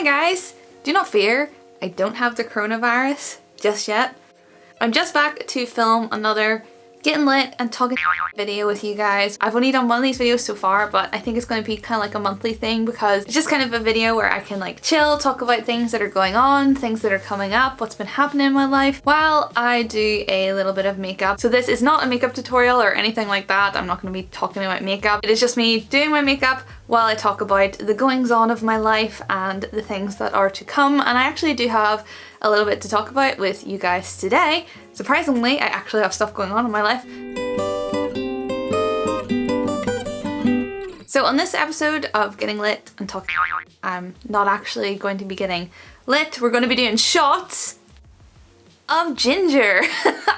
Hi guys! Do not fear, I don't have the coronavirus just yet. I'm just back to film another getting lit and talking video with you guys. I've only done one of these videos so far, but I think it's going to be kind of like a monthly thing because it's just kind of a video where I can like chill, talk about things that are going on, things that are coming up, what's been happening in my life while I do a little bit of makeup. So this is not a makeup tutorial or anything like that. I'm not going to be talking about makeup. It is just me doing my makeup while I talk about the goings on of my life and the things that are to come. And I actually do have a little bit to talk about with you guys today. Surprisingly, I actually have stuff going on in my life. So on this episode of Getting Lit and Talking, I'm not actually going to be getting lit. We're going to be doing shots of ginger.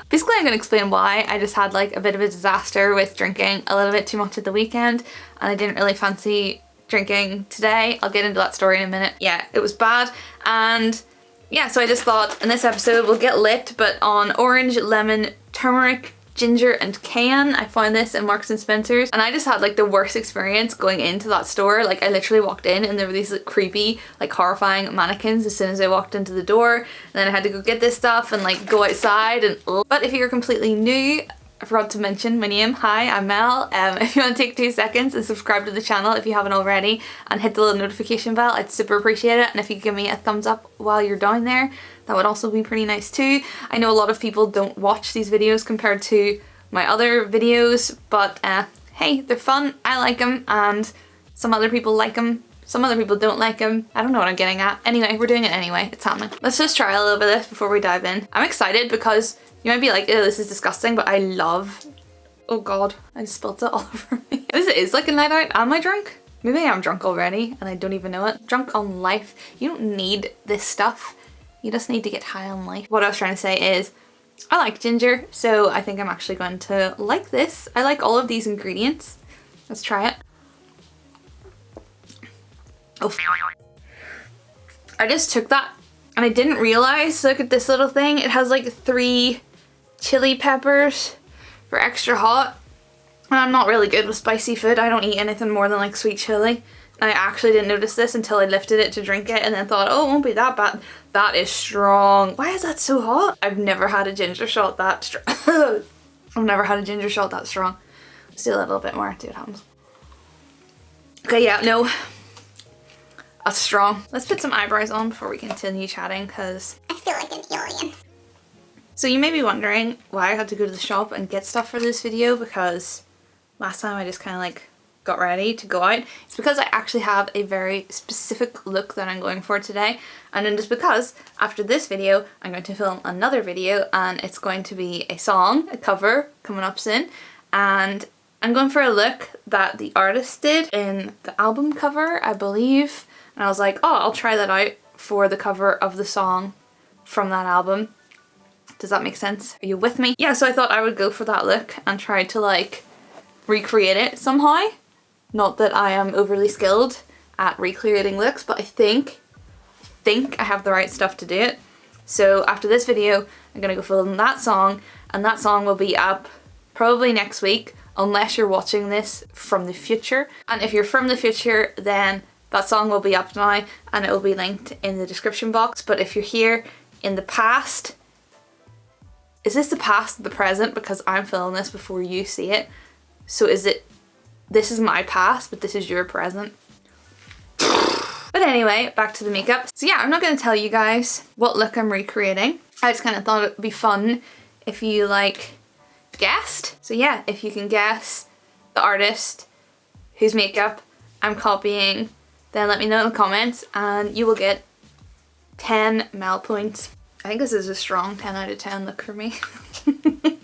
Basically, I'm going to explain why I just had like a bit of a disaster with drinking a little bit too much at the weekend and I didn't really fancy drinking today. I'll get into that story in a minute. Yeah, it was bad. And yeah, so I just thought in this episode we'll get lit, but on orange, lemon, turmeric, ginger and cayenne. I found this in Marks and Spencer's and I just had like the worst experience going into that store. Like I literally walked in and there were these like creepy, like horrifying mannequins as soon as I walked into the door, and then I had to go get this stuff and like go outside and But if you're completely new, I forgot to mention my name. Hi, I'm Mel. If you want to take 2 seconds and subscribe to the channel if you haven't already and hit the little notification bell, I'd super appreciate it. And if you could give me a thumbs up while you're down there, that would also be pretty nice too. I know a lot of people don't watch these videos compared to my other videos, but hey, they're fun. I like them and some other people like them. Some other people don't like them. I don't know what I'm getting at. Anyway, we're doing it anyway. It's happening. Let's just try a little bit of this before we dive in. I'm excited because you might be like, ew, this is disgusting, but I love... Oh god, I just spilled it all over me. This is like a night out. Am I drunk? Maybe I am drunk already and I don't even know it. Drunk on life. You don't need this stuff. You just need to get high on life. What I was trying to say is, I like ginger, so I think I'm actually going to like this. I like all of these ingredients. Let's try it. Oh, I just took that and I didn't realize, look at this little thing. It has like 3 chili peppers for extra hot. And I'm not really good with spicy food. I don't eat anything more than like sweet chili. And I actually didn't notice this until I lifted it to drink it and then thought, oh, it won't be that bad. That is strong. Why is that so hot? I've never had a ginger shot that strong. I've never had a ginger shot that strong. Let's do a little bit more, see what happens. Okay, yeah, no. That's strong. Let's put some eyebrows on before we continue chatting because I feel like an alien. So you may be wondering why I had to go to the shop and get stuff for this video, because last time I just kind of like got ready to go out. It's because I actually have a very specific look that I'm going for today, and then just because after this video I'm going to film another video and it's going to be a song, a cover coming up soon, and I'm going for a look that the artist did in the album cover, I believe, and I was like, oh, I'll try that out for the cover of the song from that album. Does that make sense? Are you with me? Yeah, so I thought I would go for that look and try to like recreate it somehow. Not that I am overly skilled at recreating looks, but I think I have the right stuff to do it. So after this video, I'm gonna go film that song, and that song will be up probably next week, unless you're watching this from the future. And if you're from the future, then that song will be up now and it will be linked in the description box. But if you're here in the past, is this the past or the present? Because I'm filming this before you see it. So is it, this is my past, but this is your present? But anyway, back to the makeup. So yeah, I'm not going to tell you guys what look I'm recreating. I just kind of thought it'd be fun if you like guessed. So yeah, if you can guess the artist whose makeup I'm copying, then let me know in the comments and you will get 10 Mel points. I think this is a strong 10 out of 10 look for me.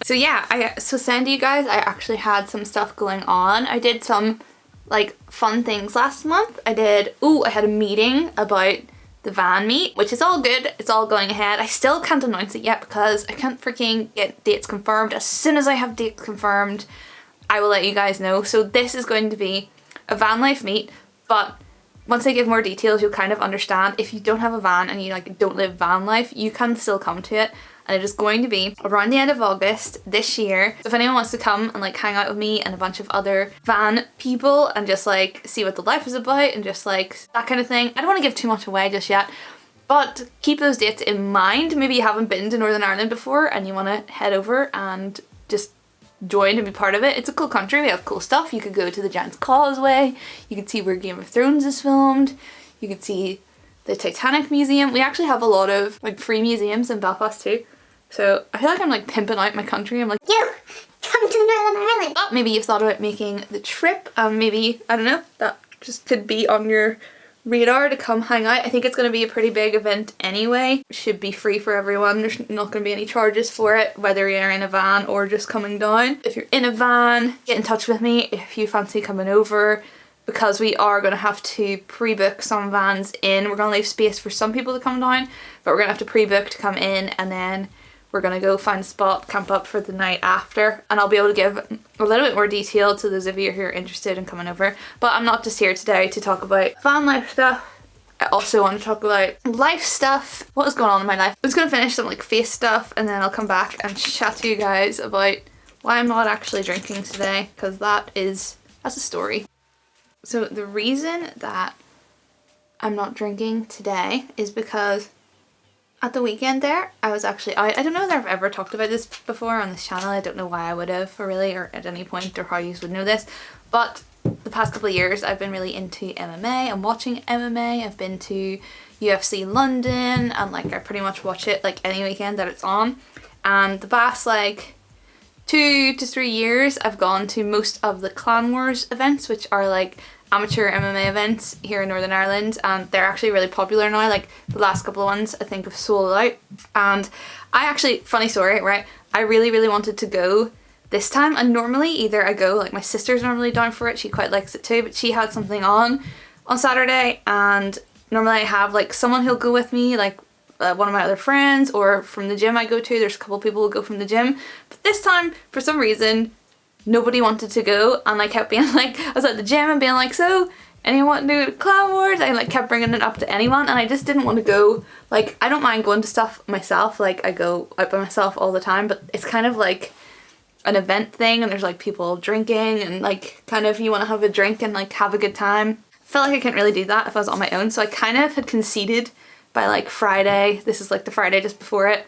So yeah, so saying to you guys, I actually had some stuff going on. I did some like fun things last month. I had a meeting about the van meet, which is all good. It's all going ahead. I still can't announce it yet because I can't freaking get dates confirmed. As soon as I have dates confirmed, I will let you guys know. So this is going to be a van life meet, but once I give more details, you'll kind of understand. If you don't have a van and you like don't live van life, you can still come to it. And it is going to be around the end of August this year. So if anyone wants to come and like hang out with me and a bunch of other van people and just like see what the life is about and just like that kind of thing. I don't want to give too much away just yet, but keep those dates in mind. Maybe you haven't been to Northern Ireland before and you want to head over and just join and be part of it. It's a cool country, we have cool stuff. You could go to the Giant's Causeway, you could see where Game of Thrones is filmed, you could see the Titanic Museum. We actually have a lot of like free museums in Belfast too. So I feel like I'm like pimping out my country. I'm like, yo, come to Northern Ireland. But maybe you've thought about making the trip and maybe, I don't know, that just could be on your radar to come hang out. I think it's going to be a pretty big event anyway. It should be free for everyone. There's not going to be any charges for it, whether you're in a van or just coming down. If you're in a van, get in touch with me if you fancy coming over, because we are going to have to pre-book some vans in. We're going to leave space for some people to come down, but we're going to have to pre-book to come in, and then we're going to go find a spot, camp up for the night after, and I'll be able to give a little bit more detail to those of you who are interested in coming over. But I'm not just here today to talk about van life stuff. I also want to talk about life stuff. What is going on in my life? I'm just going to finish some like face stuff and then I'll come back and chat to you guys about why I'm not actually drinking today, because that's a story. So the reason that I'm not drinking today is because at the weekend there, I was actually out. I don't know if I've ever talked about this before on this channel. I don't know why I would have, or at any point, or how you would know this. But the past couple of years, I've been really into MMA. I'm watching MMA. I've been to UFC London, and like I pretty much watch it like any weekend that it's on. And the past like 2 to 3 years, I've gone to most of the Clan Wars events, which are like amateur MMA events here in Northern Ireland, and they're actually really popular now. Like the last couple of ones I think have sold out, and I actually, funny story, right, I really wanted to go this time, and normally either I go, like my sister's normally down for it, she quite likes it too, but she had something on Saturday, and normally I have like someone who'll go with me, like one of my other friends, or from the gym I go to, there's a couple of people who go from the gym, but this time for some reason nobody wanted to go, and I kept being like, I was at the gym and being like, so anyone want to do Clan Wars? I like kept bringing it up to anyone, and I just didn't want to go. Like I don't mind going to stuff myself, like I go out by myself all the time, but it's kind of like an event thing and there's like people drinking and like kind of you want to have a drink and like have a good time. I felt like I couldn't really do that if I was on my own, so I kind of had conceded by like Friday, this is like the Friday just before it,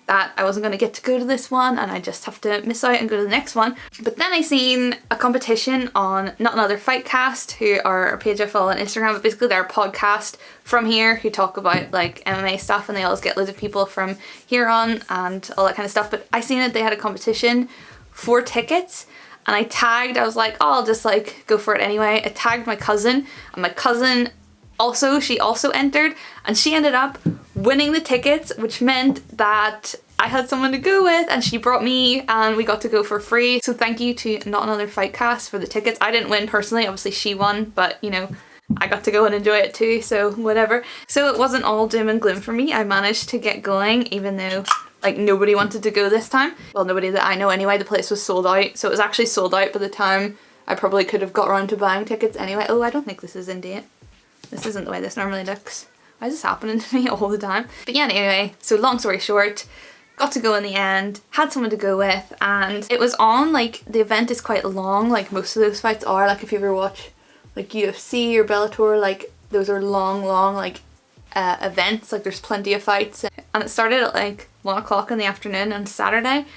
that I wasn't going to get to go to this one and I just have to miss out and go to the next one. But then I seen a competition on Not Another Fightcast, who are a page I follow on Instagram, but basically they're a podcast from here who talk about like MMA stuff, and they always get loads of people from here on and all that kind of stuff. But I seen that they had a competition for tickets, and I was like, oh, I'll just like go for it anyway. I tagged my cousin, and my cousin she also entered, and she ended up winning the tickets, which meant that I had someone to go with, and she brought me and we got to go for free. So thank you to Not Another Fightcast for the tickets. I didn't win personally, obviously she won, but you know, I got to go and enjoy it too, so whatever. So it wasn't all doom and gloom for me. I managed to get going even though like nobody wanted to go this time. Well, nobody that I know anyway. The place was sold out, so it was actually sold out by the time I probably could have got around to buying tickets anyway. Oh, I don't think this is in date. This isn't the way this normally looks. Why is this happening to me all the time? But yeah, anyway, so long story short, got to go in the end, had someone to go with, and it was on, like, the event is quite long, like most of those fights are. Like if you ever watch like UFC or Bellator, like those are long like events, like there's plenty of fights. And it started at like 1 o'clock in the afternoon on Saturday,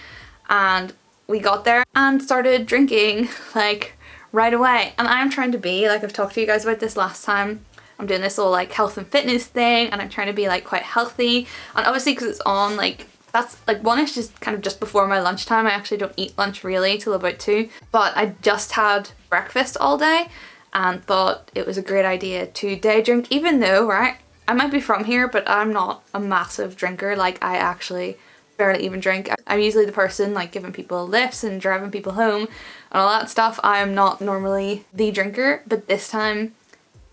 and we got there and started drinking like right away. And I'm trying to be, like I've talked to you guys about this last time, I'm doing this whole like health and fitness thing, and I'm trying to be like quite healthy, and obviously because it's on, like that's like 1ish is kind of just before my lunchtime. I actually don't eat lunch really till about 2, but I just had breakfast all day and thought it was a great idea to day drink, even though, right, I might be from here, but I'm not a massive drinker. Like I actually barely even drink. I'm usually the person like giving people lifts and driving people home and all that stuff. I am not normally the drinker, but this time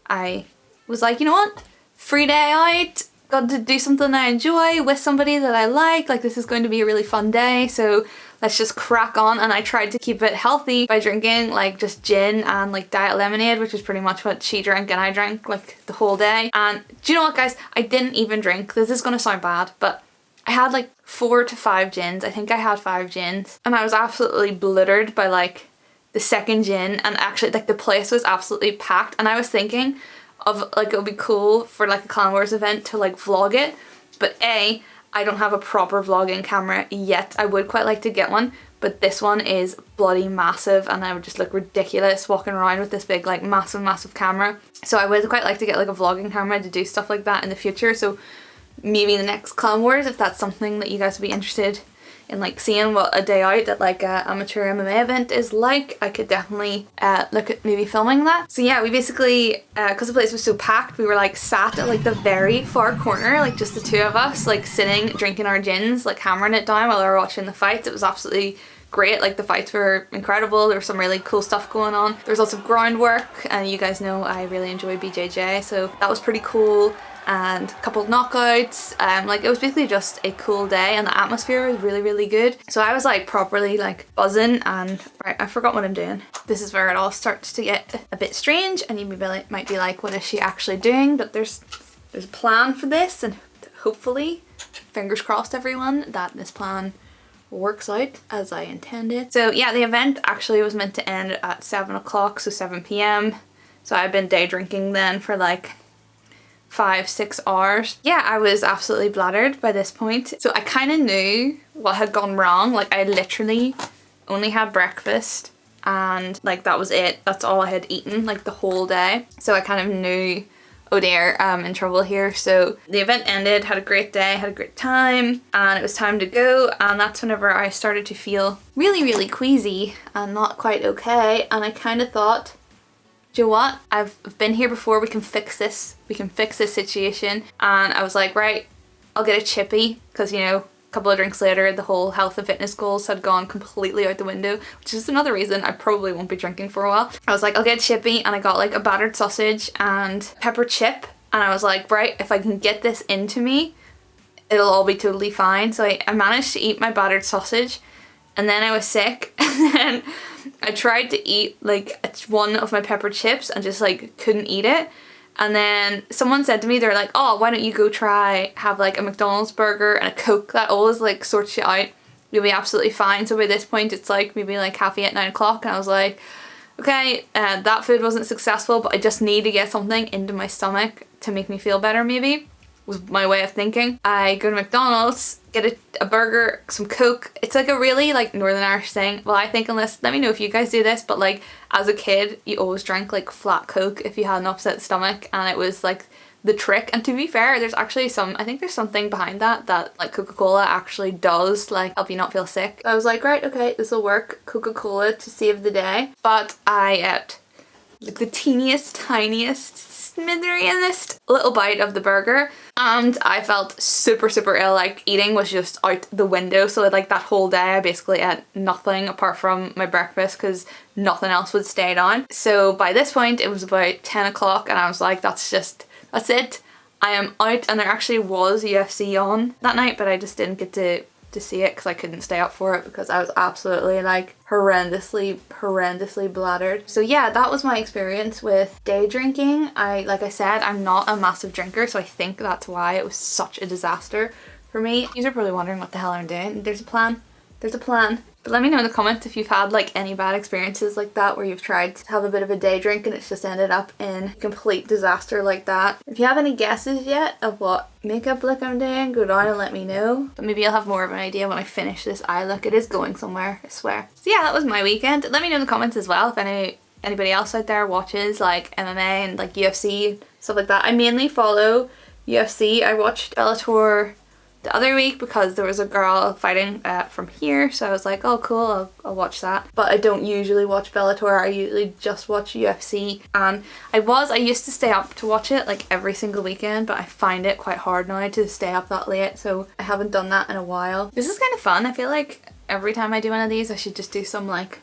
I was like, you know what, free day out, got to do something I enjoy with somebody that I like this is going to be a really fun day, so let's just crack on. And I tried to keep it healthy by drinking like just gin and like diet lemonade, which is pretty much what she drank and I drank like the whole day. And do you know what, guys? I didn't even drink. This is gonna sound bad, but I had like 4 to 5 gins. I think I had 5 gins, and I was absolutely blittered by like the second gin, and actually like the place was absolutely packed. And I was thinking of like it would be cool for like a Clan Wars event to like vlog it, but A, I don't have a proper vlogging camera yet. I would quite like to get one, but this one is bloody massive and I would just look ridiculous walking around with this big like massive camera. So I would quite like to get like a vlogging camera to do stuff like that in the future. So maybe the next Clan Wars, if that's something that you guys would be interested in, like seeing what a day out at like a amateur MMA event is like, I could definitely look at maybe filming that. So yeah, we basically, because the place was so packed, we were like sat at like the very far corner, like just the two of us, like sitting, drinking our gins, like hammering it down while we were watching the fights. It was absolutely great. Like the fights were incredible. There was some really cool stuff going on. There was lots of groundwork, and you guys know I really enjoy BJJ, so that was pretty cool. And a couple of knockouts, like it was basically just a cool day, and the atmosphere was really good. So I was like properly like buzzing, and right, I forgot what I'm doing. This is where it all starts to get a bit strange, and you might be like, what is she actually doing? But there's a plan for this, and hopefully, fingers crossed everyone, that this plan works out as I intended. So yeah, the event actually was meant to end at 7 o'clock, so 7 p.m. So I've been day drinking then for like 5-6 hours. Yeah, I was absolutely bladdered by this point. So I kind of knew what had gone wrong. Like I literally only had breakfast and like that was it. That's all I had eaten like the whole day. So I kind of knew, oh dear, I'm in trouble here. So the event ended, had a great day, had a great time, and it was time to go. And that's whenever I started to feel really queasy and not quite okay. And I kind of thought, do you know what? I've been here before, we can fix this. We can fix this situation. And I was like, right, I'll get a chippy, because you know, a couple of drinks later, the whole health and fitness goals had gone completely out the window, which is another reason I probably won't be drinking for a while. I was like, I'll get a chippy, and I got like a battered sausage and pepper chip. And I was like, right, if I can get this into me, it'll all be totally fine. So I managed to eat my battered sausage, and then I was sick, and then I tried to eat like one of my pepper chips and just like couldn't eat it. And then someone said to me, they're like, oh, why don't you go have like a McDonald's burger and a Coke? That always like sorts you out. You'll be absolutely fine. So by this point it's like maybe like 8:30, 9 o'clock, and I was like, okay, that food wasn't successful, but I just need to get something into my stomach to make me feel better maybe, was my way of thinking. I go to McDonald's, get a burger, some Coke. It's like a really like Northern Irish thing. Well, I think, unless, let me know if you guys do this, but like as a kid, you always drank like flat Coke if you had an upset stomach, and it was like the trick. And to be fair, there's actually I think there's something behind that like Coca-Cola actually does like help you not feel sick. I was like, right, okay, this will work. Coca-Cola to save the day. But I ate like the teeniest, tiniest, smithereeniest little bite of the burger, and I felt super ill. Like eating was just out the window. So like that whole day I basically ate nothing apart from my breakfast, because nothing else would stay down. So by this point it was about 10 o'clock, and I was like, that's it, I am out. And there actually was UFC on that night, but I just didn't get to see it because I couldn't stay up for it, because I was absolutely like horrendously bladdered. So yeah, that was my experience with day drinking. Like I said, I'm not a massive drinker, so I think that's why it was such a disaster for me. You are probably wondering what the hell I'm doing. There's a plan. But let me know in the comments if you've had like any bad experiences like that, where you've tried to have a bit of a day drink and it's just ended up in complete disaster like that. If you have any guesses yet of what makeup look I'm doing, go down and let me know. But maybe I'll have more of an idea when I finish this eye look. It is going somewhere, I swear. So yeah, that was my weekend. Let me know in the comments as well if anybody else out there watches like MMA and like UFC, stuff like that. I mainly follow UFC. I watched Bellator the other week because there was a girl fighting from here, so I was like, oh cool, I'll watch that. But I don't usually watch Bellator, I usually just watch UFC. And I used to stay up to watch it like every single weekend, but I find it quite hard now to stay up that late, so I haven't done that in a while. This is kind of fun. I feel like every time I do one of these I should just do some like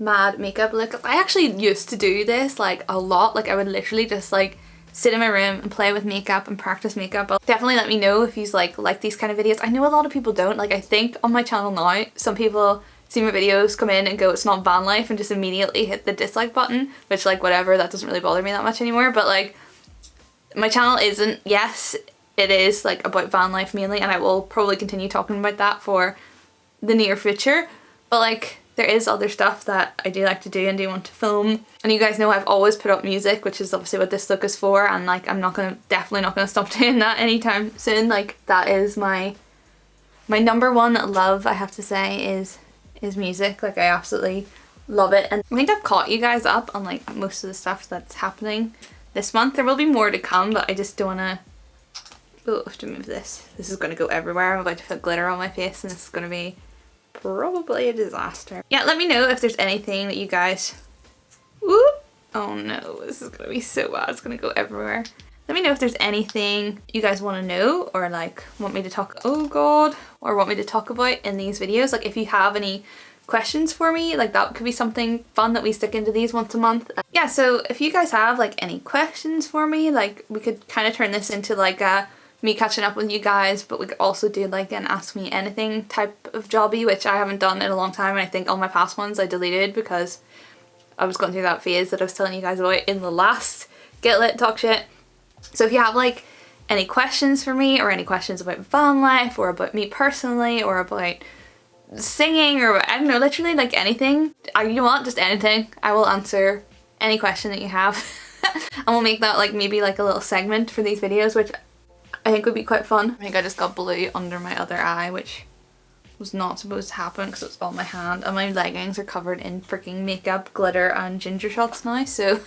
mad makeup look. I actually used to do this like a lot. Like I would literally just like sit in my room and play with makeup and practice makeup. Definitely let me know if you like these kind of videos. I know a lot of people don't. Like, I think on my channel now, some people see my videos, come in and go, it's not van life, and just immediately hit the dislike button, which, like, whatever, that doesn't really bother me that much anymore. But like, my channel isn't, yes, it is like about van life mainly, and I will probably continue talking about that for the near future, but like, there is other stuff that I do like to do and do want to film. And you guys know I've always put up music, which is obviously what this look is for, and like, I'm definitely not gonna stop doing that anytime soon. Like, that is my number one love, I have to say, is music. Like, I absolutely love it. And I think I've caught you guys up on like most of the stuff that's happening this month. There will be more to come, but I just don't wanna, oh, I have to move this. This is gonna go everywhere. I'm about to put glitter on my face and this is gonna be probably a disaster. Yeah, let me know if there's anything that you guys, whoop, oh no, this is gonna be so bad, it's gonna go everywhere. Let me know if there's anything you guys want to know, or like want me to talk, oh god, or want me to talk about in these videos. Like, if you have any questions for me, like, that could be something fun that we stick into these once a month. Yeah, so if you guys have like any questions for me, like, we could kind of turn this into like a me catching up with you guys, but we could also do like an ask me anything type of jobby, which I haven't done in a long time, and I think all my past ones I deleted because I was going through that phase that I was telling you guys about in the last Get Lit Talk Shit. So if you have like any questions for me, or any questions about van life, or about me personally, or about singing, or I don't know, literally like anything you want, just anything, I will answer any question that you have. And we'll make that like maybe like a little segment for these videos, which I think would be quite fun. I think I just got blue under my other eye, which was not supposed to happen because it's on my hand, and my leggings are covered in freaking makeup, glitter and ginger shots now, so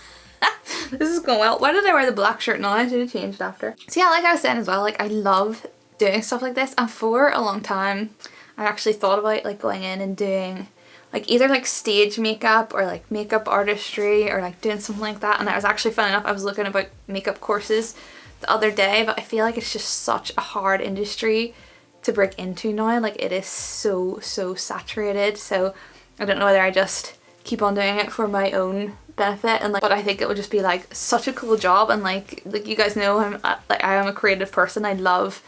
this is going well. Why did I wear the black shirt now? I should have changed after. So yeah, like I was saying as well, like, I love doing stuff like this, and for a long time I actually thought about like going in and doing like either like stage makeup or like makeup artistry, or like doing something like that. And I was actually, fun enough, I was looking about makeup courses the other day, but I feel like it's just such a hard industry to break into now. Like, it is so saturated, so I don't know whether I just keep on doing it for my own benefit, and like, but I think it would just be like such a cool job. And like you guys know, I am a creative person. I love,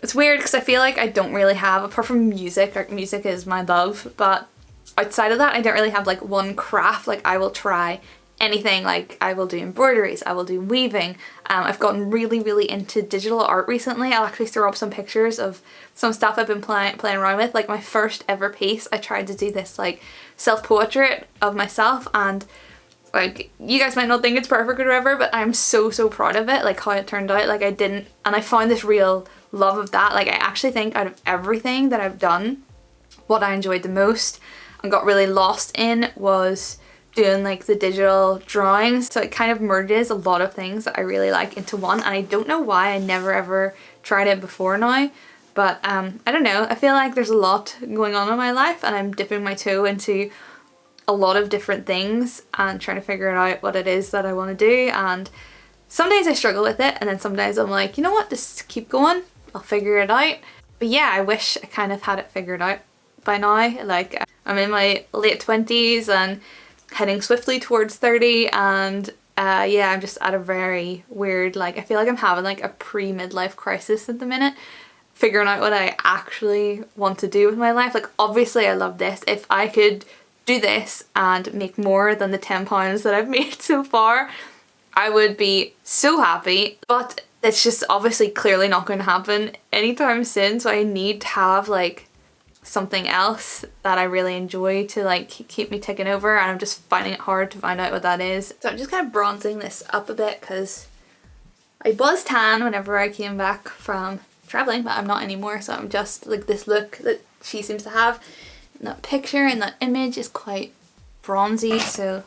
it's weird because I feel like I don't really have, apart from music, like music is my love, but outside of that I don't really have like one craft. Like, I will try anything. Like, I will do embroideries, I will do weaving. I've gotten really into digital art recently. I'll actually throw up some pictures of some stuff I've been playing around with. Like, my first ever piece, I tried to do this like self-portrait of myself, and like, you guys might not think it's perfect or whatever, but I'm so proud of it, like how it turned out. Like, and I found this real love of that. Like, I actually think out of everything that I've done, what I enjoyed the most and got really lost in was doing like the digital drawings. So it kind of merges a lot of things that I really like into one, and I don't know why I never ever tried it before now, but I don't know, I feel like there's a lot going on in my life, and I'm dipping my toe into a lot of different things and trying to figure out what it is that I want to do. And some days I struggle with it, and then some days I'm like, you know what, just keep going, I'll figure it out. But yeah, I wish I kind of had it figured out by now. Like, I'm in my late 20s and heading swiftly towards 30, and yeah, I'm just at a very weird, like, I feel like I'm having like a pre-midlife crisis at the minute, figuring out what I actually want to do with my life. Like, obviously I love this. If I could do this and make more than the £10 that I've made so far, I would be so happy, but it's just obviously clearly not going to happen anytime soon. So I need to have like something else that I really enjoy to like keep me ticking over, and I'm just finding it hard to find out what that is. So I'm just kind of bronzing this up a bit because I was tan whenever I came back from traveling, but I'm not anymore. So I'm just like, this look that she seems to have in that picture, and that image is quite bronzy, so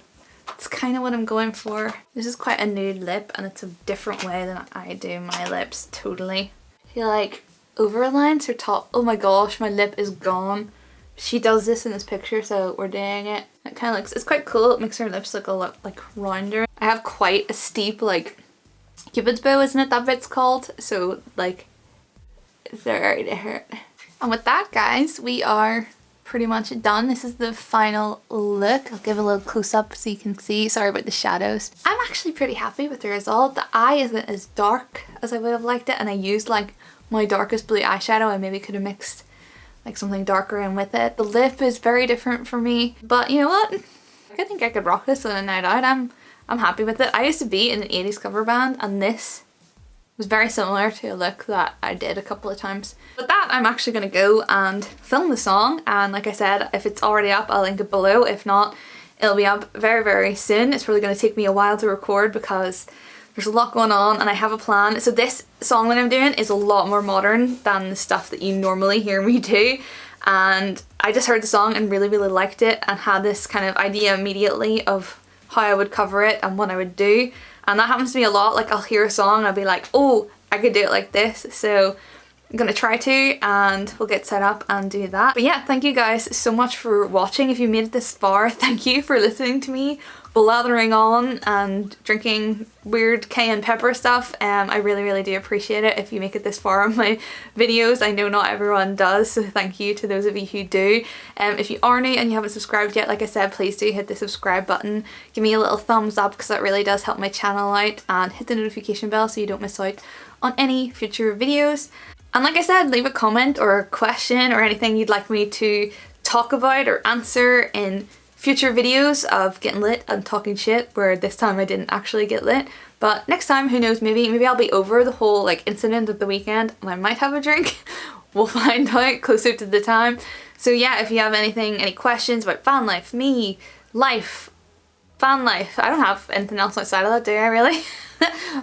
it's kind of what I'm going for. This is quite a nude lip, and it's a different way than I do my lips, totally. I feel like overlines her top. Oh my gosh, my lip is gone. She does this in this picture, so we're doing it. It kind of looks, it's quite cool. It makes her lips look a lot like rounder. I have quite a steep like cupid's bow, isn't it that bit's called? So like, they're right there. And with that, guys, we are pretty much done. This is the final look. I'll give a little close up so you can see. Sorry about the shadows. I'm actually pretty happy with the result. The eye isn't as dark as I would have liked it, and I used like my darkest blue eyeshadow. I maybe could have mixed like something darker in with it. The lip is very different for me, but you know what? I think I could rock this on a night out. I'm happy with it. I used to be in an 80s cover band, and this was very similar to a look that I did a couple of times. With that, I'm actually going to go and film the song, and like I said, if it's already up, I'll link it below. If not, it'll be up very, very soon. It's probably going to take me a while to record because there's a lot going on and I have a plan. So this song that I'm doing is a lot more modern than the stuff that you normally hear me do. And I just heard the song and really, really liked it and had this kind of idea immediately of how I would cover it and what I would do. And that happens to me a lot. Like, I'll hear a song and I'll be like, oh, I could do it like this. So I'm gonna try to, and we'll get set up and do that. But yeah, thank you guys so much for watching. If you made it this far, thank you for listening to me blathering on and drinking weird cayenne pepper stuff. I really, really do appreciate it if you make it this far on my videos. I know not everyone does, so thank you to those of you who do. If you are new and you haven't subscribed yet, like I said, please do hit the subscribe button. Give me a little thumbs up because that really does help my channel out, and hit the notification bell so you don't miss out on any future videos. And like I said, leave a comment or a question or anything you'd like me to talk about or answer in future videos of getting lit and talking shit, where this time I didn't actually get lit. But next time, who knows, maybe I'll be over the whole like incident at the weekend and I might have a drink. We'll find out closer to the time. So yeah, if you have any questions about fan life, me, life, fan life, I don't have anything else outside of that, do I really?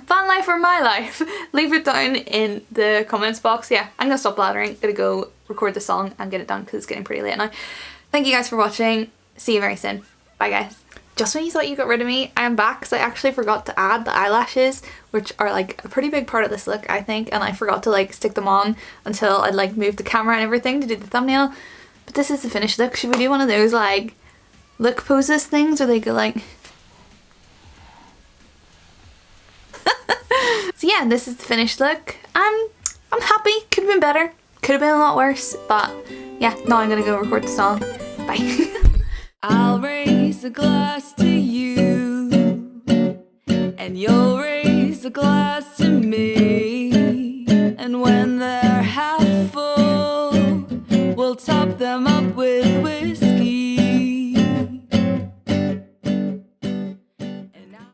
Fan life or my life, leave it down in the comments box. Yeah, I'm gonna stop blathering, gonna go record the song and get it done because it's getting pretty late now. Thank you guys for watching. See you very soon. Bye guys. Just when you thought you got rid of me, I am back because I actually forgot to add the eyelashes, which are like a pretty big part of this look, I think, and I forgot to like stick them on until I'd like moved the camera and everything to do the thumbnail. But this is the finished look. Should we do one of those like look poses things where they go like so yeah, this is the finished look. I'm happy. Could have been better. Could have been a lot worse, but yeah, now I'm gonna go record the song. Bye. I'll raise a glass to you, and you'll raise a glass to me, and when they're half full, we'll top them up with whiskey.